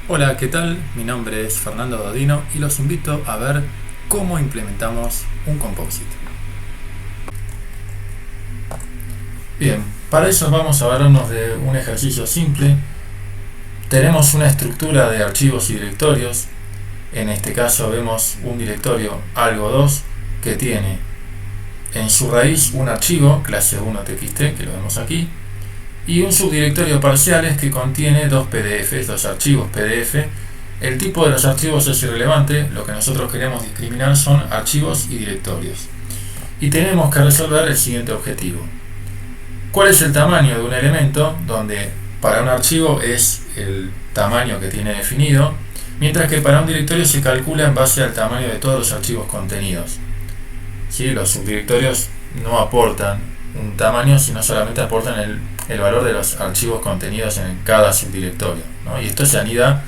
Hola, ¿qué tal? Mi nombre es Fernando Dodino y los invito a ver cómo implementamos un composite. Bien, para eso vamos a vernos de un ejercicio simple. Tenemos una estructura de archivos y directorios. En este caso vemos un directorio algo2 que tiene en su raíz un archivo clase 1txt, que lo vemos aquí, y un subdirectorio parciales que contiene dos PDFs, dos archivos PDF. El tipo de los archivos es irrelevante, lo que nosotros queremos discriminar son archivos y directorios. Y tenemos que resolver el siguiente objetivo. ¿Cuál es el tamaño de un elemento? Donde para un archivo es el tamaño que tiene definido, mientras que para un directorio se calcula en base al tamaño de todos los archivos contenidos. ¿Sí? Los subdirectorios no aportan un tamaño, sino solamente aportan el valor de los archivos contenidos en cada subdirectorio, ¿no? Y esto se anida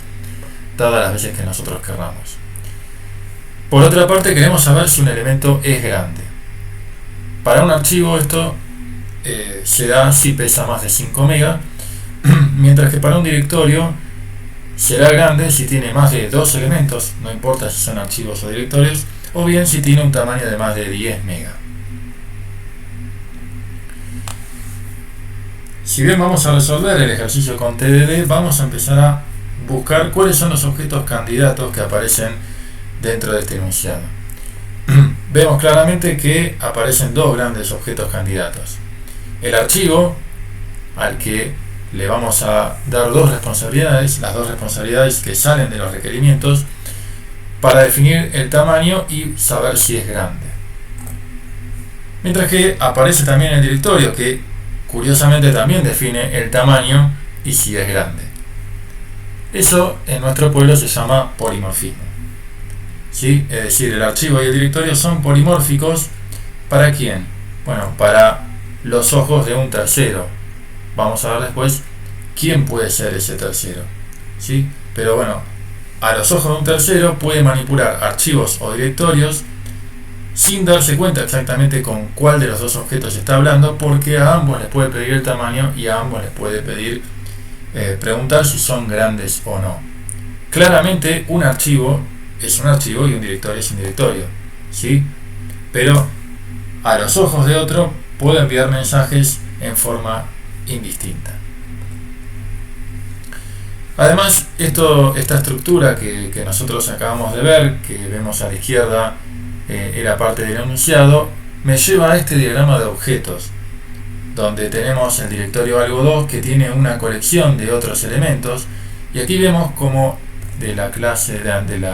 todas las veces que nosotros querramos. Por otra parte, queremos saber si un elemento es grande. Para un archivo esto se da si pesa más de 5 MB, mientras que para un directorio será grande si tiene más de 2 elementos, no importa si son archivos o directorios, o bien si tiene un tamaño de más de 10 MB. Si bien vamos a resolver el ejercicio con TDD, vamos a empezar a buscar cuáles son los objetos candidatos que aparecen dentro de este enunciado. Vemos claramente que aparecen dos grandes objetos candidatos. El archivo, al que le vamos a dar dos responsabilidades, las dos responsabilidades que salen de los requerimientos, para definir el tamaño y saber si es grande. Mientras que aparece también el directorio, que curiosamente también define el tamaño y si es grande. Eso en nuestro pueblo se llama polimorfismo. ¿Sí? Es decir, el archivo y el directorio son polimórficos. ¿Para quién? Bueno, para los ojos de un tercero. Vamos a ver después quién puede ser ese tercero. ¿Sí? Pero bueno, a los ojos de un tercero puede manipular archivos o directorios sin darse cuenta exactamente con cuál de los dos objetos está hablando, porque a ambos les puede pedir el tamaño y a ambos les puede pedir preguntar si son grandes o no. Claramente un archivo es un archivo y un directorio es un directorio, ¿sí? Pero a los ojos de otro puede enviar mensajes en forma indistinta. Además, esta estructura que nosotros acabamos de ver, que vemos a la izquierda, era parte del enunciado, me lleva a este diagrama de objetos, donde tenemos el directorio algo2 que tiene una colección de otros elementos, y aquí vemos como de la clase del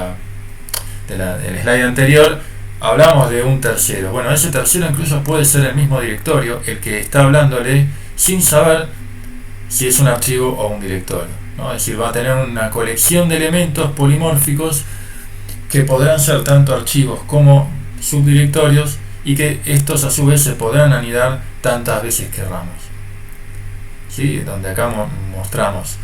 slide anterior hablamos de un tercero. Bueno, ese tercero incluso puede ser el mismo directorio, el que está hablándole sin saber si es un archivo o un directorio, ¿no? Es decir, va a tener una colección de elementos polimórficos que podrán ser tanto archivos como subdirectorios, y que estos a su vez se podrán anidar tantas veces querramos. ¿Sí? Donde acá mostramos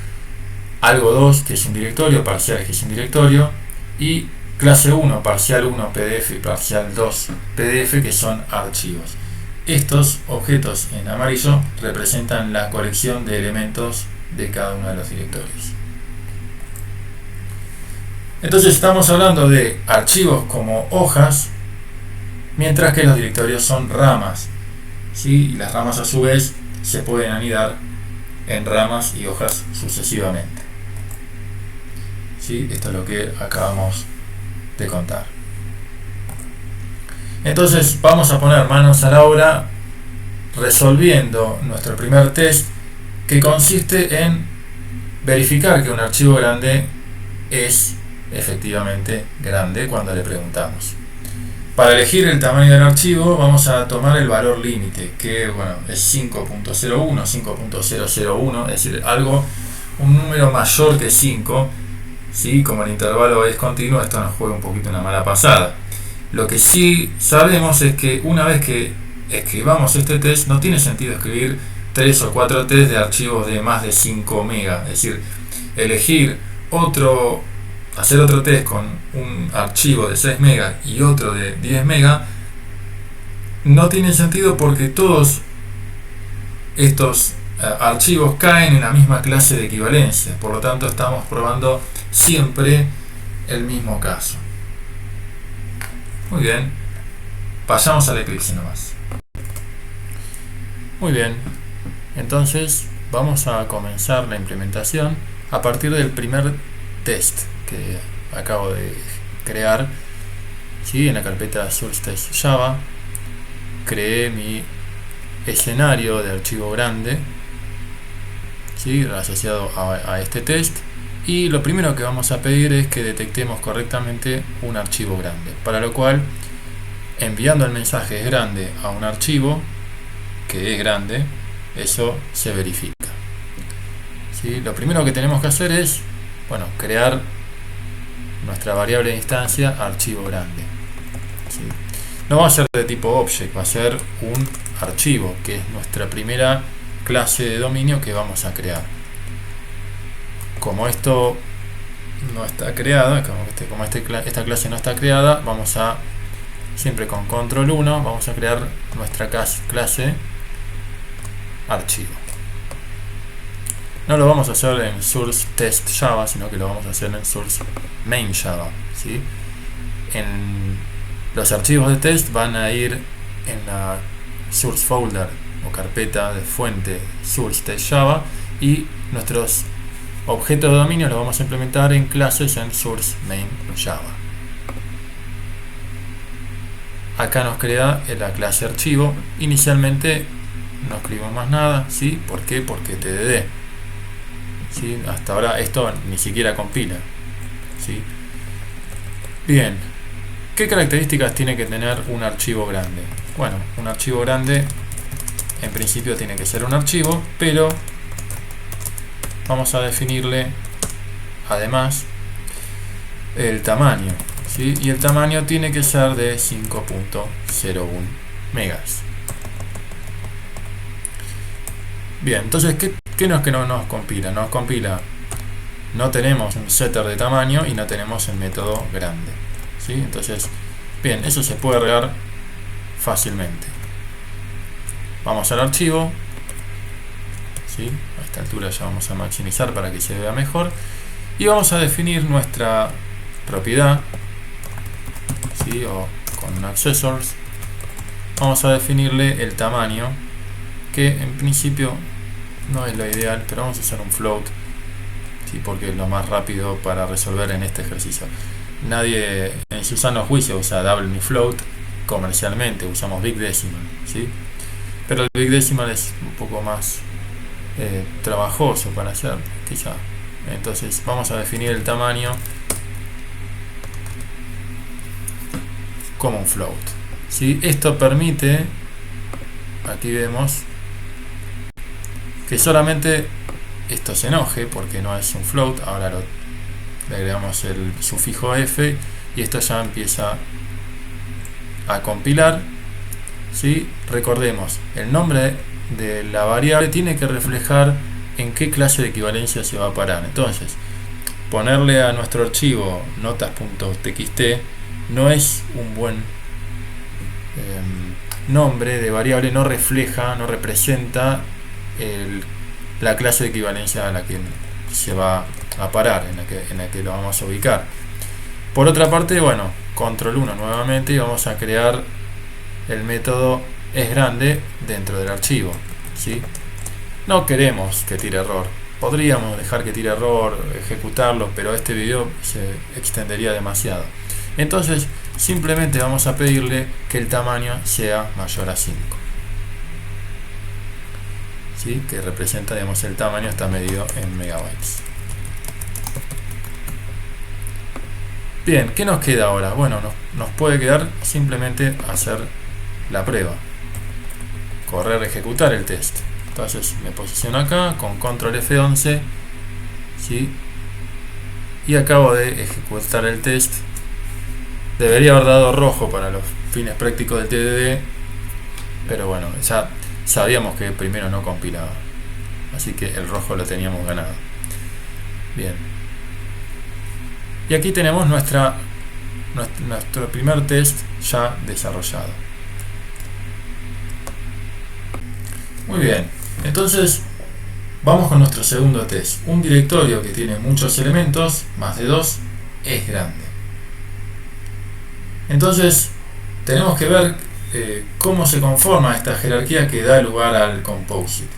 algo2 que es un directorio, parcial que es un directorio, y clase 1, parcial 1 PDF y parcial 2 PDF que son archivos. Estos objetos en amarillo representan la colección de elementos de cada uno de los directorios. Entonces estamos hablando de archivos como hojas, mientras que los directorios son ramas, ¿sí? Y las ramas a su vez se pueden anidar en ramas y hojas sucesivamente. ¿Sí? Esto es lo que acabamos de contar. Entonces vamos a poner manos a la obra resolviendo nuestro primer test, que consiste en verificar que un archivo grande es efectivamente grande cuando le preguntamos. Para elegir el tamaño del archivo vamos a tomar el valor límite, que bueno, es 5.01, 5.001, es decir, un número mayor que 5. ¿Sí? Como el intervalo es continuo, esto nos juega un poquito una mala pasada. Lo que sí sabemos es que una vez que escribamos este test, no tiene sentido escribir 3 o 4 test de archivos de más de 5 MB. Es decir, hacer otro test con un archivo de 6 MB y otro de 10 MB no tiene sentido, porque todos estos archivos caen en la misma clase de equivalencia, por lo tanto estamos probando siempre el mismo caso. Muy bien, pasamos al Eclipse nomás. Muy bien, entonces vamos a comenzar la implementación a partir del primer test que acabo de crear. ¿Sí? En la carpeta Source Test Java creé mi escenario de archivo grande, ¿sí? Asociado a este test, y lo primero que vamos a pedir es que detectemos correctamente un archivo grande, para lo cual, enviando el mensaje es grande a un archivo que es grande, eso se verifica. ¿Sí? Lo primero que tenemos que hacer es, bueno, crear nuestra variable de instancia archivo grande. ¿Sí? No va a ser de tipo object, va a ser un archivo, que es nuestra primera clase de dominio que vamos a crear. Como esto no está creada, esta clase no está creada, vamos a, siempre con control 1, vamos a crear nuestra clase archivo. No lo vamos a hacer en source test Java, sino que lo vamos a hacer en source main Java. ¿Sí? En los archivos de test van a ir en la source folder o carpeta de fuente source test Java, y nuestros objetos de dominio los vamos a implementar en clases en source main Java. Acá nos crea la clase archivo. Inicialmente no escribimos más nada, ¿sí? ¿Por qué? Porque TDD. ¿Sí? Hasta ahora esto ni siquiera compila. ¿Sí? Bien, ¿qué características tiene que tener un archivo grande? Bueno, un archivo grande en principio tiene que ser un archivo, pero vamos a definirle además el tamaño, ¿sí? Y el tamaño tiene que ser de 5.01 megas. Bien, entonces, ¿qué no es que no nos compila? Nos compila, no tenemos un setter de tamaño y no tenemos el método grande, ¿sí? Entonces, bien, eso se puede arreglar fácilmente. Vamos al archivo, ¿sí? A esta altura ya vamos a maximizar para que se vea mejor, y vamos a definir nuestra propiedad, ¿sí? O con accessors vamos a definirle el tamaño, que en principio no es lo ideal, pero vamos a hacer un float, ¿sí? Porque es lo más rápido para resolver en este ejercicio. Nadie en su sano juicio usa double ni float. Comercialmente usamos big decimal, ¿sí? Pero el big decimal es un poco más trabajoso para hacer, quizá. Entonces vamos a definir el tamaño como un float, ¿sí? Esto permite, aquí vemos, que solamente esto se enoje porque no es un float. Ahora le agregamos el sufijo f y esto ya empieza a compilar, ¿sí? Recordemos, el nombre de la variable tiene que reflejar en qué clase de equivalencia se va a parar. Entonces, ponerle a nuestro archivo notas.txt no es un buen nombre de variable, no refleja, no representa la clase de equivalencia a la que se va a parar, en la que lo vamos a ubicar. Por otra parte, bueno, control 1 nuevamente, y vamos a crear el método esGrande dentro del archivo, ¿sí? No queremos que tire error, podríamos dejar que tire error, ejecutarlo, pero este video se extendería demasiado. Entonces simplemente vamos a pedirle que el tamaño sea mayor a 5, ¿sí? Que representa, digamos, el tamaño está medido en megabytes. Bien, ¿qué nos queda ahora? Bueno, nos puede quedar simplemente hacer la prueba, correr, ejecutar el test. Entonces me posiciono acá con control F11, ¿sí? Y acabo de ejecutar el test. Debería haber dado rojo para los fines prácticos del TDD, pero bueno, ya sabíamos que primero no compilaba, así que el rojo lo teníamos ganado. Bien, y aquí tenemos nuestro primer test ya desarrollado. Muy bien, entonces Vamos con nuestro segundo test. Un directorio que tiene muchos elementos, más de 2, es grande. Entonces, tenemos que ver cómo se conforma esta jerarquía que da lugar al composite.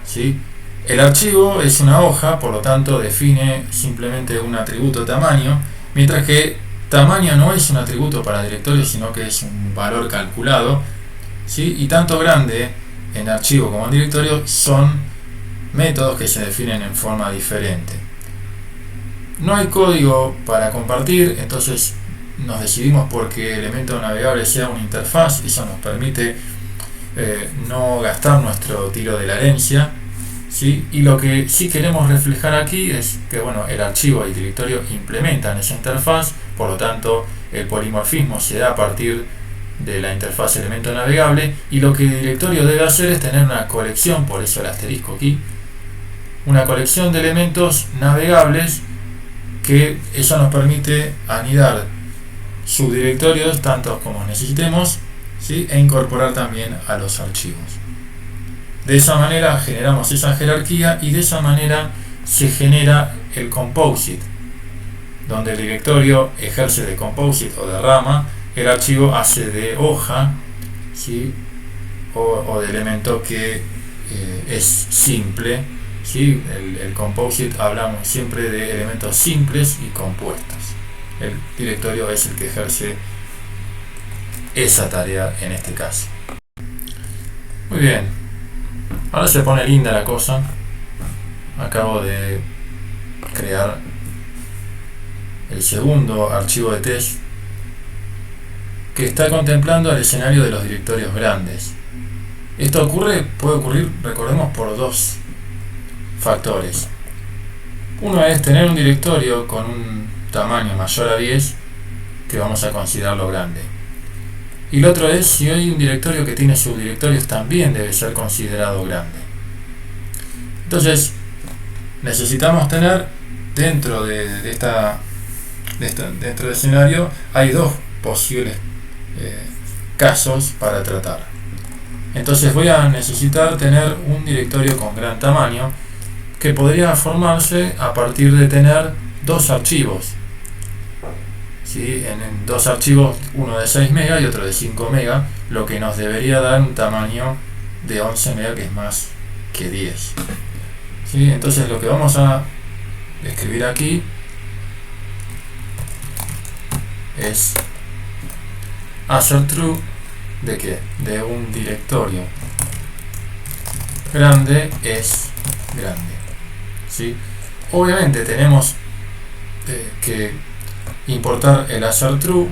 ¿Sí? El archivo es una hoja, por lo tanto define simplemente un atributo tamaño, mientras que tamaño no es un atributo para directorio, sino que es un valor calculado, ¿sí? Y tanto grande en archivo como en directorio son métodos que se definen en forma diferente. No hay código para compartir, entonces nos decidimos porque el elemento navegable sea una interfaz. Eso nos permite no gastar nuestro tiro de la herencia, ¿sí? Y lo que sí queremos reflejar aquí es que el archivo y el directorio implementan esa interfaz, por lo tanto el polimorfismo se da a partir de la interfaz elemento navegable, y lo que el directorio debe hacer es tener una colección, por eso el asterisco aquí, una colección de elementos navegables, que eso nos permite anidar subdirectorios tantos como necesitemos, ¿sí? E incorporar también a los archivos. De esa manera generamos esa jerarquía y de esa manera se genera el composite, donde el directorio ejerce de composite o de rama, el archivo hace de hoja, ¿sí? o de elemento que es simple, ¿sí? El composite hablamos siempre de elementos simples y compuestos. El directorio es el que ejerce esa tarea en este caso. Muy bien, ahora se pone linda la cosa. Acabo de crear el segundo archivo de test que está contemplando el escenario de los directorios grandes. Esto puede ocurrir, recordemos, por dos factores. Uno es tener un directorio con un tamaño mayor a 10, que vamos a considerarlo grande. Y el otro es, si hay un directorio que tiene subdirectorios, también debe ser considerado grande. Entonces, necesitamos tener dentro dentro del escenario, hay dos posibles casos para tratar. Entonces voy a necesitar tener un directorio con gran tamaño, que podría formarse a partir de tener dos archivos, ¿sí? En dos archivos, uno de 6 MB y otro de 5 MB, lo que nos debería dar un tamaño de 11 MB, que es más que 10, ¿sí? Entonces lo que vamos a escribir aquí es hacer true de que de un directorio grande es grande, ¿sí? Obviamente tenemos que importar el hacer true.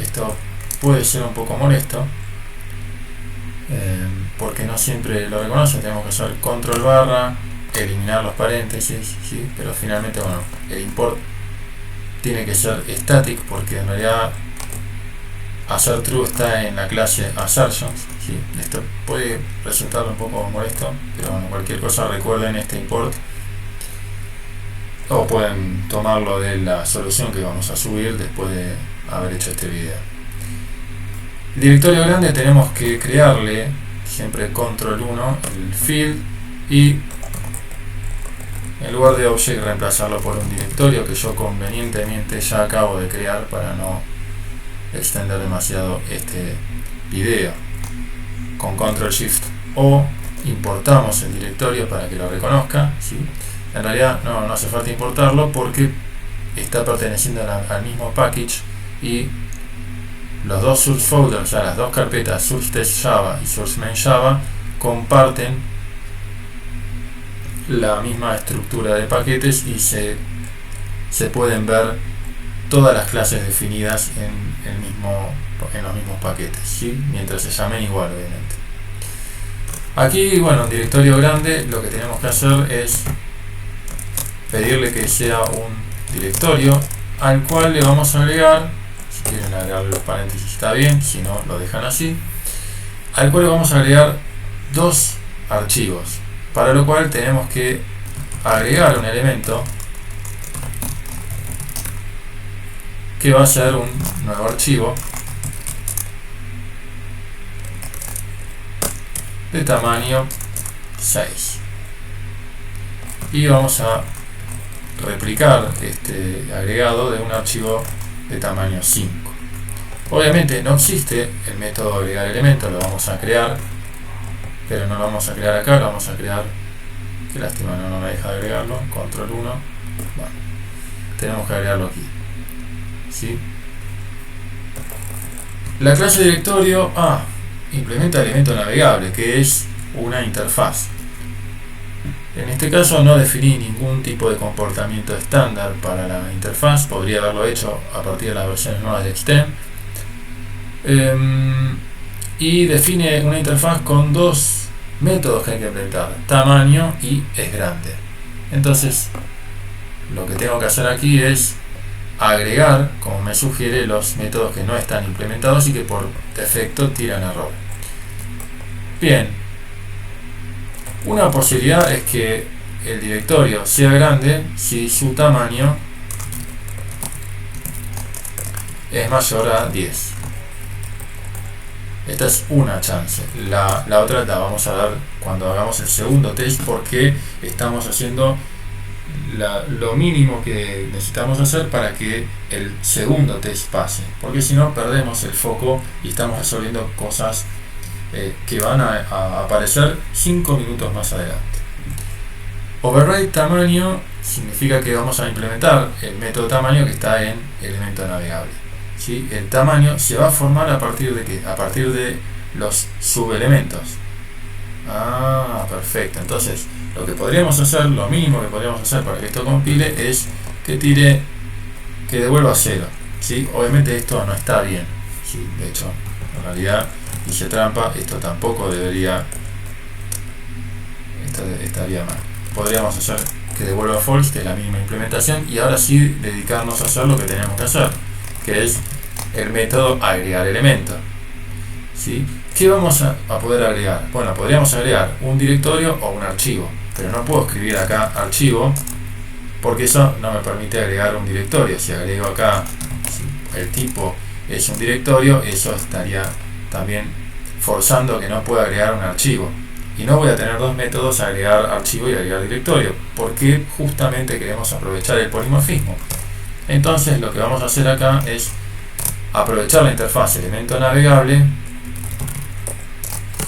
Esto puede ser un poco molesto porque no siempre lo reconoce. Tenemos que hacer control barra, eliminar los paréntesis, ¿sí? Pero finalmente el import tiene que ser static, porque en realidad hacer true está en la clase assertions, ¿sí? Esto puede resultar un poco molesto, pero cualquier cosa recuerden este import, o pueden tomarlo de la solución que vamos a subir después de haber hecho este video. El directorio grande tenemos que crearle siempre control 1 el field, y en lugar de object reemplazarlo por un directorio que yo convenientemente ya acabo de crear para no extender demasiado este video. Con control shift o importamos el directorio para que lo reconozca, ¿sí? En realidad no hace falta importarlo porque está perteneciendo al mismo package, y los dos source folders, o sea, las dos carpetas source test Java y source main Java, comparten la misma estructura de paquetes y se pueden ver todas las clases definidas en los mismos paquetes, ¿sí? Mientras se llamen igual, obviamente. Aquí, en directorio grande lo que tenemos que hacer es pedirle que sea un directorio al cual le vamos a agregar, si quieren agregarle los paréntesis está bien, si no lo dejan así, al cual le vamos a agregar dos archivos, para lo cual tenemos que agregar un elemento que va a ser un nuevo archivo de tamaño 6. y vamos a replicar este agregado de un archivo de tamaño 5. Obviamente no existe el método agregar elementos, lo vamos a crear, pero no lo vamos a crear acá, lo vamos a crear, qué lástima, no me deja agregarlo, control 1, bueno, tenemos que agregarlo aquí, ¿sí? La clase directorio implementa elemento navegable, que es una interfaz. En este caso no definí ningún tipo de comportamiento estándar para la interfaz, podría haberlo hecho a partir de las versiones nuevas de Xtend. Y define una interfaz con dos métodos que hay que implementar, tamaño y es grande. Entonces lo que tengo que hacer aquí es agregar, como me sugiere, los métodos que no están implementados y que por defecto tiran error. Bien, una posibilidad es que el directorio sea grande si su tamaño es mayor a 10. Esta es una chance. La otra la vamos a dar cuando hagamos el segundo test, porque estamos haciendo lo mínimo que necesitamos hacer para que el segundo test pase, porque si no perdemos el foco y estamos resolviendo cosas que van a aparecer 5 minutos más adelante. Override tamaño significa que vamos a implementar el método tamaño que está en elemento navegable, ¿sí? El tamaño se va a formar a partir de ¿qué? A partir de los subelementos. Perfecto. Entonces lo que podríamos hacer, lo mínimo que podríamos hacer para que esto compile es que devuelva 0, ¿sí? Obviamente esto no está bien, ¿sí? De hecho, en realidad hice trampa, esto tampoco debería, esto estaría mal. Podríamos hacer que devuelva false, que es la mínima implementación, y ahora sí dedicarnos a hacer lo que tenemos que hacer, que es el método agregar elemento, ¿sí? ¿Qué vamos a poder agregar? Bueno, podríamos agregar un directorio o un archivo, pero no puedo escribir acá archivo porque eso no me permite agregar un directorio. Si agrego acá, si el tipo es un directorio, eso estaría también forzando que no pueda agregar un archivo, y no voy a tener dos métodos, agregar archivo y agregar directorio, porque justamente queremos aprovechar el polimorfismo. Entonces lo que vamos a hacer acá es aprovechar la interfaz elemento navegable,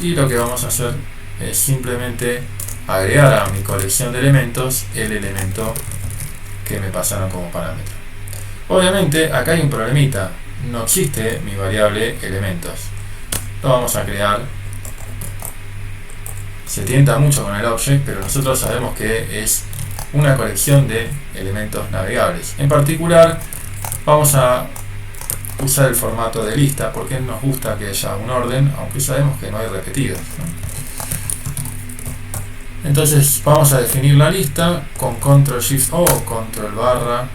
y lo que vamos a hacer es simplemente agregar a mi colección de elementos el elemento que me pasaron como parámetro. Obviamente acá hay un problemita, no existe mi variable elementos. Lo vamos a crear. Se tienta mucho con el object, pero nosotros sabemos que es una colección de elementos navegables. En particular vamos a usar el formato de lista porque nos gusta que haya un orden, aunque sabemos que no hay repetidos, ¿no? Entonces vamos a definir la lista con control shift o control barra,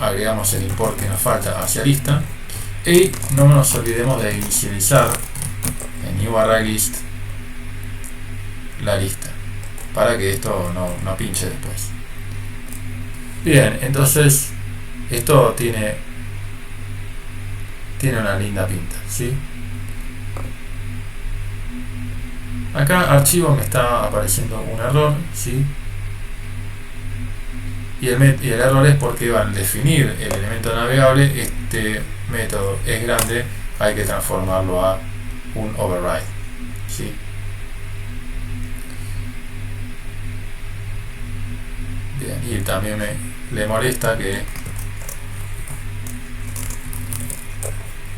agregamos el import que nos falta hacia lista, y no nos olvidemos de inicializar en new array list la lista para que esto no pinche después. Bien, entonces esto tiene una linda pinta, ¿sí? Acá archivo me está apareciendo un error, ¿sí? Y el error es porque al definir el elemento navegable, este método es grande, hay que transformarlo a un override, ¿sí? Bien, y también le molesta que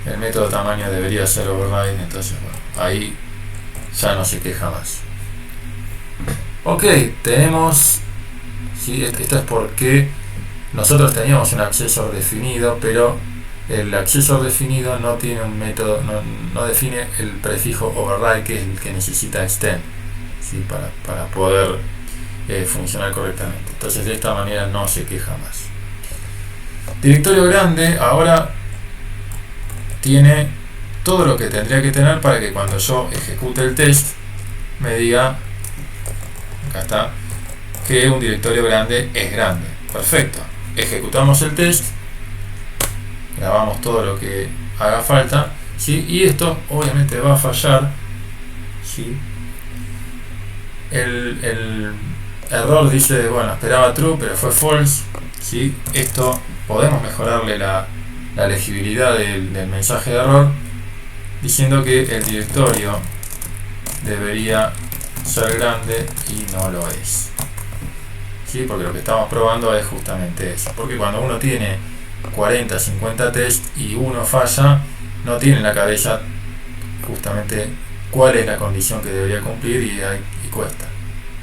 el método tamaño debería ser override, entonces bueno, ahí ya no se queja más. Ok, tenemos, ¿sí? Esto es porque nosotros teníamos un accesor definido, pero el accesor definido no tiene un método, no define el prefijo override, que es el que necesita extend, ¿sí? para poder funcionar correctamente. Entonces de esta manera no se queja más. Directorio grande ahora tiene todo lo que tendría que tener para que cuando yo ejecute el test me diga, acá está, que un directorio grande es grande. Perfecto, ejecutamos el test, grabamos todo lo que haga falta, ¿sí? Y esto obviamente va a fallar, ¿sí? error dice, bueno, esperaba true, pero fue false. ¿Sí? Esto podemos mejorarle la legibilidad del mensaje de error diciendo que el directorio debería ser grande y no lo es. ¿Sí? Porque lo que estamos probando es justamente eso. Porque cuando uno tiene 40, 50 test y uno falla, no tiene en la cabeza justamente cuál es la condición que debería cumplir y cuesta.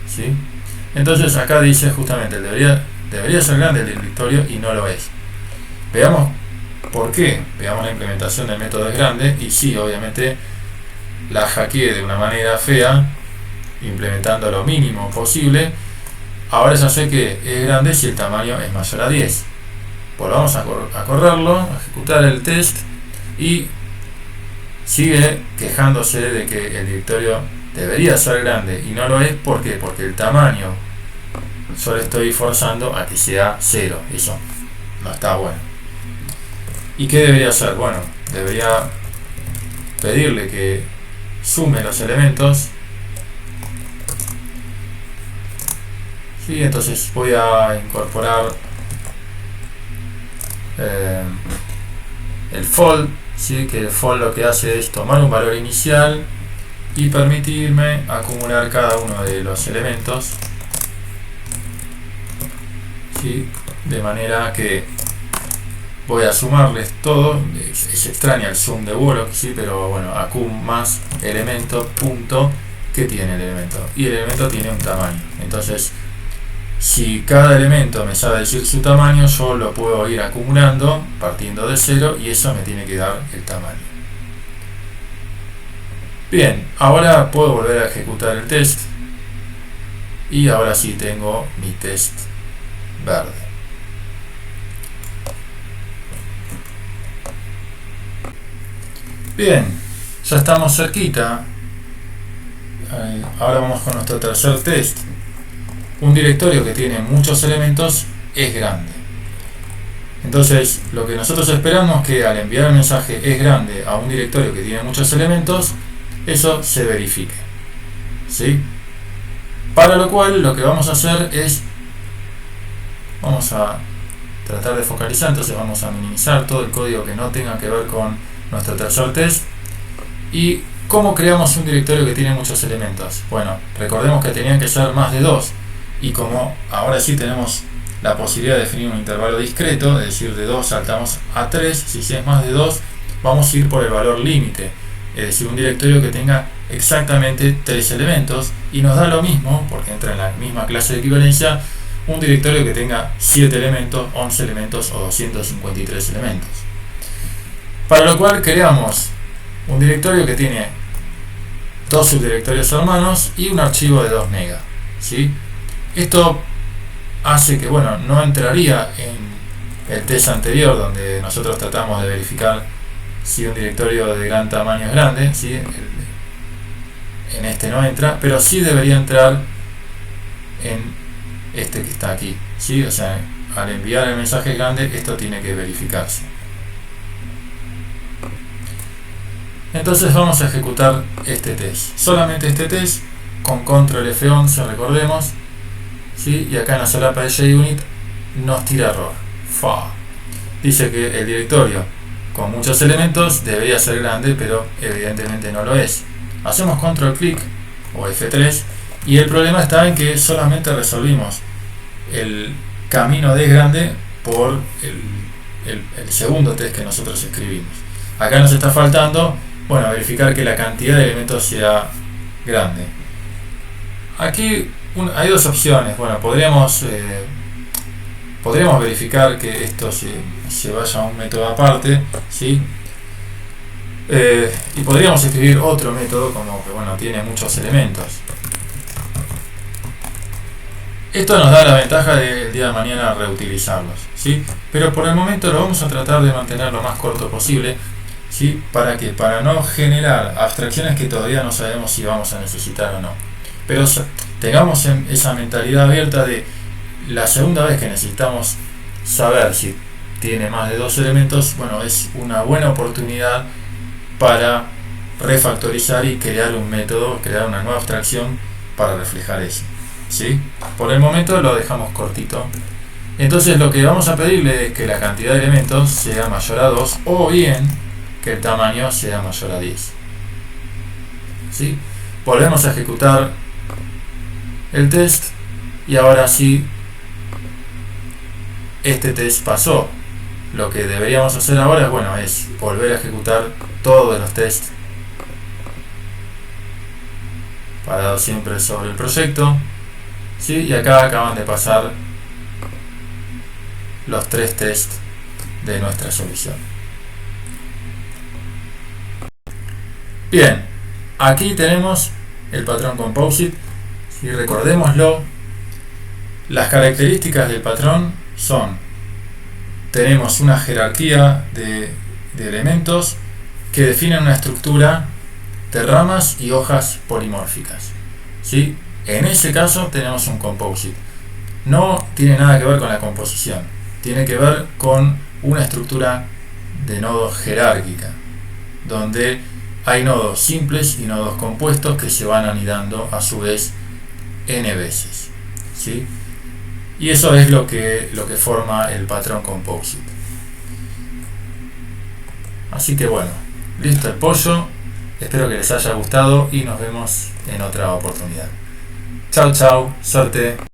¿Sí? Entonces acá dice justamente debería ser grande el directorio y no lo es. Veamos por qué. Veamos la implementación del método es grande y sí, obviamente la hackeé de una manera fea, implementando lo mínimo posible. Ahora ya sé que es grande si el tamaño es mayor a 10. Volvamos a correrlo, a ejecutar el test y sigue quejándose de que el directorio debería ser grande y no lo es. ¿Por qué? Porque el tamaño yo le estoy forzando a que sea 0. Eso no está bueno. ¿Y qué debería hacer? Bueno, debería pedirle que sume los elementos. Sí, entonces voy a incorporar el fold. ¿Sí? Que el fold lo que hace es tomar un valor inicial y permitirme acumular cada uno de los elementos. ¿Sí? De manera que voy a sumarles todo. Es extraña el sum de Warlock, ¿sí? Pero bueno, acum más elemento punto que tiene el elemento, y el elemento tiene un tamaño. Entonces, si cada elemento me sabe decir su tamaño, yo lo puedo ir acumulando partiendo de 0 y eso me tiene que dar el tamaño. Bien, ahora puedo volver a ejecutar el test y ahora sí tengo mi test verde. Bien, ya estamos cerquita. Ahora vamos con nuestro tercer test. Un directorio que tiene muchos elementos es grande. Entonces, lo que nosotros esperamos es que al enviar el mensaje es grande a un directorio que tiene muchos elementos, eso se verifique. ¿Sí? Para lo cual, lo que vamos a hacer es, vamos a tratar de focalizar, entonces vamos a minimizar todo el código que no tenga que ver con nuestro tercer test. ¿Y cómo creamos un directorio que tiene muchos elementos? Bueno, recordemos que tenían que ser más de 2. Y como ahora sí tenemos la posibilidad de definir un intervalo discreto, es decir, de 2 saltamos a 3, si es más de 2, vamos a ir por el valor límite, es decir, un directorio que tenga exactamente 3 elementos, y nos da lo mismo, porque entra en la misma clase de equivalencia, un directorio que tenga 7 elementos, 11 elementos o 253 elementos. Para lo cual creamos un directorio que tiene 2 subdirectorios hermanos y un archivo de 2 megas. ¿Sí? Esto hace que, bueno, no entraría en el test anterior donde nosotros tratamos de verificar si un directorio de gran tamaño es grande, ¿sí? En este no entra, pero sí debería entrar en este que está aquí, ¿sí? O sea, al enviar el mensaje grande, esto tiene que verificarse. Entonces vamos a ejecutar este test, solamente este test, con control F11, recordemos. ¿Sí? Y acá en la solapa de JUnit nos tira error. Dice que el directorio con muchos elementos debería ser grande, pero evidentemente no lo es. Hacemos control clic o F3 y el problema está en que solamente resolvimos el camino de grande por el segundo test que nosotros escribimos. Acá nos está faltando, bueno, verificar que la cantidad de elementos sea grande. Aquí hay dos opciones. Bueno, podríamos verificar que esto se vaya a un método aparte, ¿sí? Y podríamos escribir otro método como que, bueno, tiene muchos elementos. Esto nos da la ventaja de el día de mañana reutilizarlos, ¿sí? Pero por el momento lo vamos a tratar de mantener lo más corto posible, ¿sí? ¿Para qué? Para no generar abstracciones que todavía no sabemos si vamos a necesitar o no. Pero tengamos esa mentalidad abierta de la segunda vez que necesitamos saber si tiene más de 2 elementos, bueno, es una buena oportunidad para refactorizar y crear un método, crear una nueva abstracción para reflejar eso. ¿sí? Por el momento lo dejamos cortito. Entonces lo que vamos a pedirle es que la cantidad de elementos sea mayor a 2 o bien que el tamaño sea mayor a 10. ¿Sí? Volvemos a ejecutar el test y ahora sí este test pasó. Lo que deberíamos hacer ahora es volver a ejecutar todos los tests parados siempre sobre el proyecto, ¿sí? Y acá acaban de pasar los 3 tests de nuestra solución. Bien, aquí tenemos el patrón composite. Si recordémoslo, las características del patrón son: tenemos una jerarquía de elementos que definen una estructura de ramas y hojas polimórficas, ¿sí? En ese caso tenemos un composite. No tiene nada que ver con la composición, tiene que ver con una estructura de nodos jerárquica, donde hay nodos simples y nodos compuestos que se van anidando a su vez n veces, ¿sí? Y eso es lo que forma el patrón composite. Así que bueno, listo el pollo. Espero que les haya gustado y nos vemos en otra oportunidad. Chau chau, suerte.